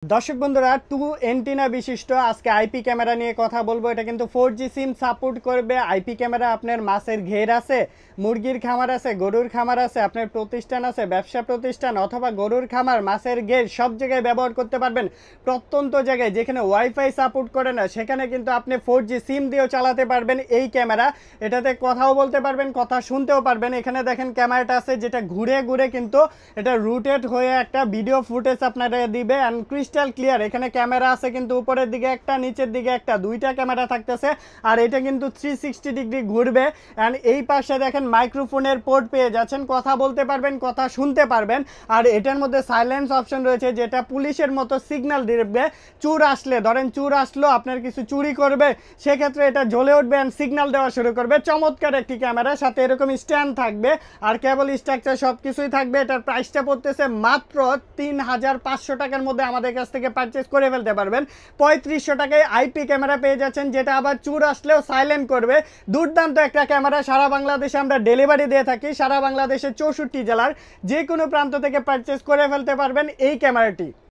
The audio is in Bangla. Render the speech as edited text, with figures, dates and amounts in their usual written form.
দর্শক বন্ধুরা, টু এন্টিনা বিশিষ্ট আজকে আইপি ক্যামেরা নিয়ে কথা বলবো। এটা কিন্তু 4G সিম সাপোর্ট করবে। আইপি ক্যামেরা আপনার মাছের ঘের আছে, মুরগির খামার আছে, গরুর খামার আছে, আপনার প্রতিষ্ঠান আছে, ব্যবসা প্রতিষ্ঠান অথবা গরুর খামার, মাছের ঘের সব জায়গায় ব্যবহার করতে পারবেন। প্রত্যন্ত জায়গায় যেখানে ওয়াইফাই সাপোর্ট করে না সেখানে কিন্তু আপনি 4G সিম দিয়েও চালাতে পারবেন এই ক্যামেরা। এটাতে কথাও বলতে পারবেন, কথা শুনতেও পারবেন। এখানে দেখেন ক্যামেরাটা আছে যেটা ঘুরে ঘুরে কিন্তু এটা রুটেড হয়ে একটা ভিডিও ফুটেজ আপনারা দিবে অ্যান্ড ক্রিস্টাল ক্লিয়ার। এখানে ক্যামেরা আছে কিন্তু উপরের দিকে একটা, নিচের দিকে একটা, দুইটা ক্যামেরা থাকতেছে। আর এটা কিন্তু 360 ডিগ্রি ঘুরবে। অ্যান্ড এই পাশে দেখেন মাইক্রোফোনের পোর্ট পেয়ে যাচ্ছেন, কথা বলতে পারবেন, কথা শুনতে পারবেন। আর এটার মধ্যে সাইলেন্স অপশন রয়েছে যেটা পুলিশের মতো সিগন্যাল দিবে। চুর আসলে, ধরেন চুর আসলো আপনার কিছু চুরি করবে, সেক্ষেত্রে এটা জ্বলে উঠবে অ্যান্ড সিগন্যাল দেওয়া শুরু করবে। চমৎকার একটি ক্যামেরা, সাথে এরকম স্ট্যান্ড থাকবে আর কেবল স্ট্রাকচার সব কিছুই থাকবে। এটার প্রাইসটা পড়তেছে মাত্র 3500 টাকার মধ্যে আমাদের কাছ থেকে পারচেস করে ফেলতে পারবেন। 3500 টাকায় আইপি ক্যামেরা পেয়ে যাচ্ছেন যেটা আবার চুর আসলেও সাইলেন্ট করবে। দুর্দান্ত একটা ক্যামেরা। সারা বাংলাদেশে আমরা ডেলিভারি দিয়ে থাকি। সারা বাংলাদেশের 64 জেলার যে কোনো প্রান্ত থেকে পারচেস করে ফেলতে পারবেন এই ক্যামেরাটি।